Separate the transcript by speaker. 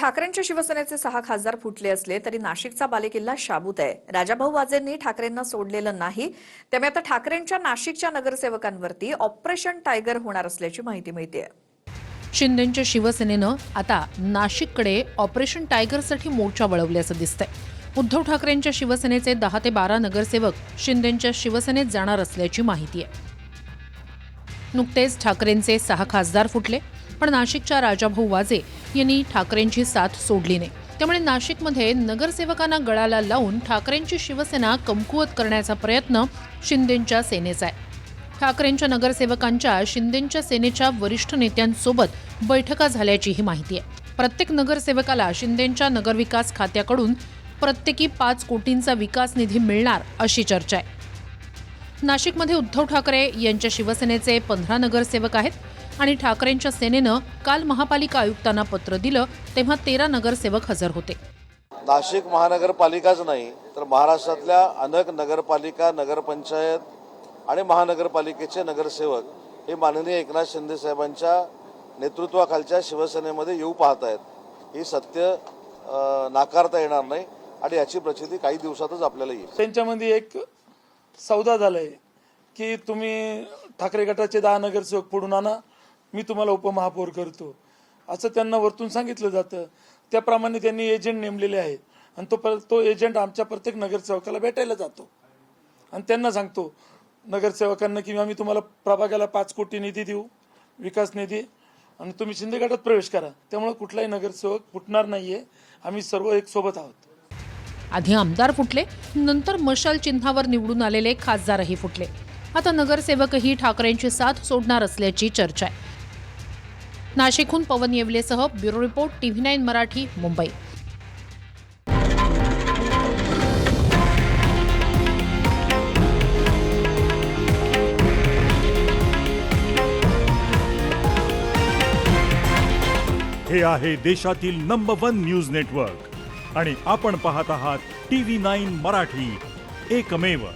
Speaker 1: ठाकरेंच्या शिवसेनेचे 6 खासदार फुटले असले तरी नाशिकचा बालेकिल्ला शाबूत आहे। राजाभाऊ वाजेंनी ठाकरेंना सोडलेलं नाही, त्यामुळे आता ठाकरेंच्या नाशिकच्या नगरसेवकांवरती ऑपरेशन टायगर होणार असल्याची माहिती मिळतेय।
Speaker 2: शिंदेंच्या शिवसेनेनं आता नाशिककडे ऑपरेशन टायगरसाठी मोर्चा वळवल्याचं दिसतंय। उद्धव ठाकरेंच्या शिवसेनेचे 10 ते 12 नगरसेवक शिंदेंच्या शिवसेनेत जाणार असल्याची माहिती आहे। नुकतेच ठाकरेंचे 6 खासदार फुटले, पण नाशिकच्या राजाभाऊ वाजे यांनी ठाकरेंची साथ सोडली नाही। त्यामुळे नाशिकमध्ये नगरसेवकांना गळाला लावून ठाकरेंची शिवसेना कमकुवत करण्याचा प्रयत्न शिंदेंच्या सेनेचा आहे। ठाकरेंच्या नगरसेवकांच्या शिंदेंच्या सेनेच्या वरिष्ठ नेत्यांसोबत बैठका झाल्याचीही माहिती आहे। प्रत्येक नगरसेवकाला शिंदेंच्या नगरविकास खात्याकडून प्रत्येकी 5 कोटींचा विकास निधी मिळणार अशी चर्चा आहे। नाशिकमध्ये उद्धव ठाकरे यांच्या शिवसेनेचे 15 नगरसेवक आहेत आणि ठाकरेंच्या सेनेनं काल महापालिका आयुक्तांना पत्र दिलं तेव्हा 13 नगरसेवक हजर होते।
Speaker 3: नाशिक महानगरपालिकाच नाही तर महाराष्ट्रातल्या अनेक नगरपालिका, नगरपंचायत आणि महानगरपालिकेचे नगरसेवक हे माननीय एकनाथ शिंदे साहेबांच्या नेतृत्वाखालच्या शिवसेनेमध्ये येऊ पाहत आहेत। ही सत्य नाकारता येणार नाही आणि याची प्रचिती काही दिवसातच आपल्याला येईल।
Speaker 4: त्यांच्यामध्ये एक सौदा झालाय की तुम्ही ठाकरे गटाचे 10 नगरसेवक पडून आणा, मी तुम्हाला उपमहापौर करतो असं त्यांना वरतून सांगितलं जातं। त्याप्रमाणे त्यांनी एजंट नेमलेले आहेत आणि तो एजंट आमच्या प्रत्येक नगरसेवकाला भेटायला जातो आणि त्यांना सांगतो नगरसेवकांना की आम्ही तुम्हाला प्रभागाला 5 कोटी निधी देऊ, विकास निधी, आणि तुम्ही शिंदे गटात प्रवेश करा। त्यामुळे कुठलाही नगरसेवक फुटणार नाहीये, आम्ही सर्व एक सोबत आहोत।
Speaker 2: आधी आमदार फुटले, नंतर मशाल चिन्हावर निवडून आलेले खासदारही फुटले। आता नगरसेवकही ठाकरेंची साथ सोडणार असल्याची चर्चा आहे। नाशिकहून पवन येवलेसह bureau report TV9 Marathi, Mumbai.
Speaker 5: हे आहे देशातील नंबर 1 न्यूज नेटवर्क आणि आपण पाहत आहात TV9 मराठी, एकमेव।